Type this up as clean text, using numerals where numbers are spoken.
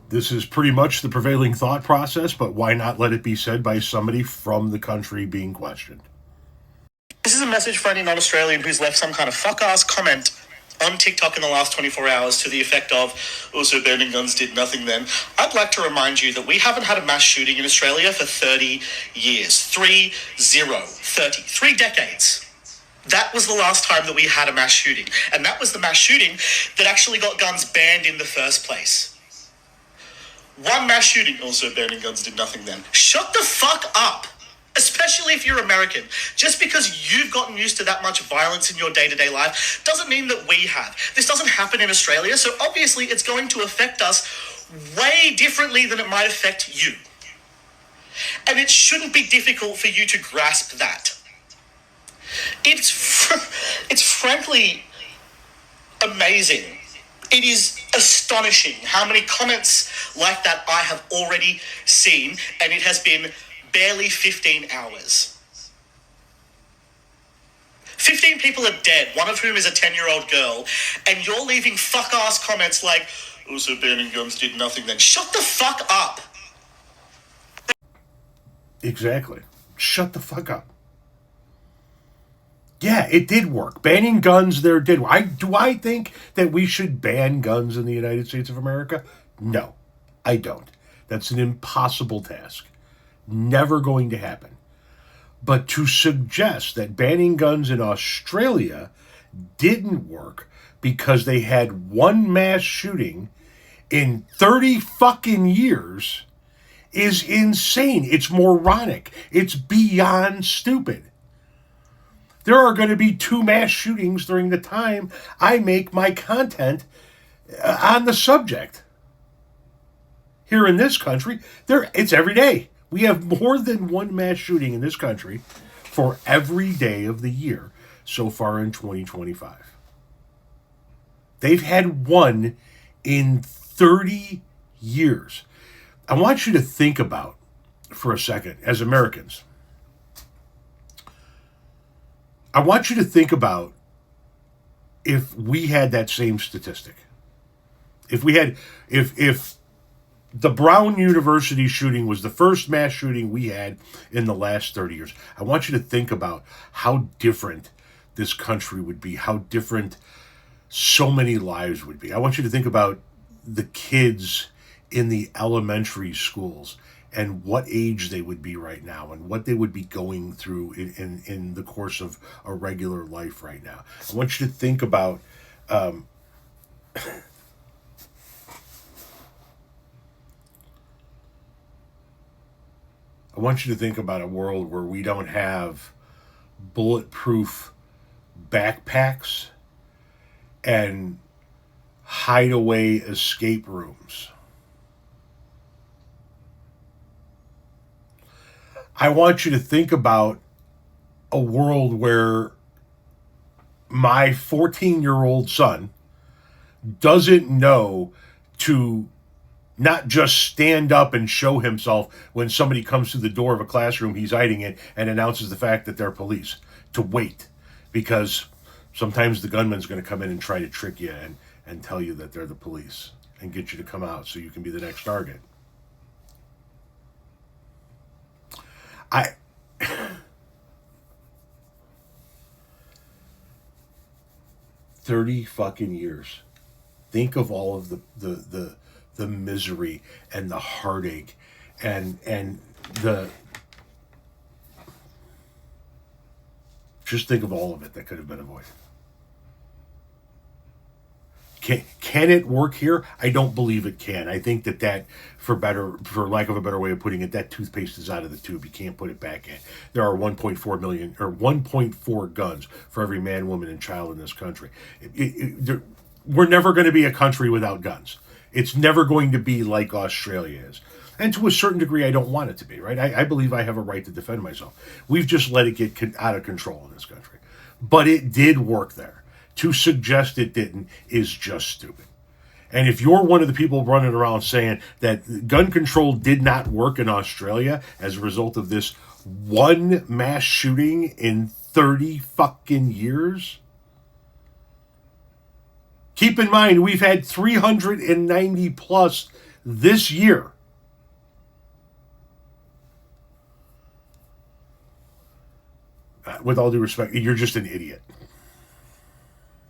This is pretty much the prevailing thought process, but why not let it be said by somebody from the country being questioned? This is a message for any non-Australian who's left some kind of fuck-ass comment on TikTok in the last 24 hours to the effect of, also banning guns did nothing then. I'd like to remind you that we haven't had a mass shooting in Australia for 30 years. 30. 3 decades. That was the last time that we had a mass shooting. And that was the mass shooting that actually got guns banned in the first place. One mass shooting, also banning guns did nothing then. Shut the fuck up. Especially if you're American. Just because you've gotten used to that much violence in your day-to-day life doesn't mean that we have. This doesn't happen in Australia, so obviously it's going to affect us way differently than it might affect you. And it shouldn't be difficult for you to grasp that. It's frankly amazing. It is astonishing how many comments like that I have already seen, and it has been barely 15 hours. 15 people are dead, one of whom is a 10-year-old girl, and you're leaving fuck-ass comments like, also banning guns did nothing then. Shut the fuck up! Exactly. Shut the fuck up. Yeah, it did work. Banning guns there did work. Do I think that we should ban guns in the United States of America? No, I don't. That's an impossible task. Never going to happen. But to suggest that banning guns in Australia didn't work because they had one mass shooting in 30 fucking years is insane. It's moronic. It's beyond stupid. There are going to be 2 mass shootings during the time I make my content on the subject. Here in this country, it's every day. We have more than 1 mass shooting in this country for every day of the year so far in 2025. They've had 1 in 30 years. I want you to think about, for a second, as Americans, I want you to think about if we had that same statistic. If the Brown University shooting was the first mass shooting we had in the last 30 years, I want you to think about how different this country would be, how different so many lives would be. I want you to think about the kids in the elementary schools and what age they would be right now and what they would be going through in the course of a regular life right now. I want you to think about I want you to think about a world where we don't have bulletproof backpacks and hideaway escape rooms. I want you to think about a world where my 14-year-old son doesn't know to not just stand up and show himself when somebody comes through the door of a classroom he's hiding in and announces the fact that they're police. To wait, because sometimes the gunman's going to come in and try to trick you and tell you that they're the police and get you to come out so you can be the next target. I 30 fucking years. Think of all of the misery and the heartache and the just think of all of it that could have been avoided. Can it work here? I don't believe it can. I think that for lack of a better way of putting it, that toothpaste is out of the tube. You can't put it back in. There are 1.4 million or 1.4 guns for every man, woman, and child in this country. We're never going to be a country without guns. It's never going to be like Australia is. And to a certain degree, I don't want it to be, right? I believe I have a right to defend myself. We've just let it get out of control in this country. But it did work there. To suggest it didn't is just stupid. And if you're one of the people running around saying that gun control did not work in Australia as a result of this one mass shooting in 30 fucking years, keep in mind we've had 390 plus this year. With all due respect, you're just an idiot.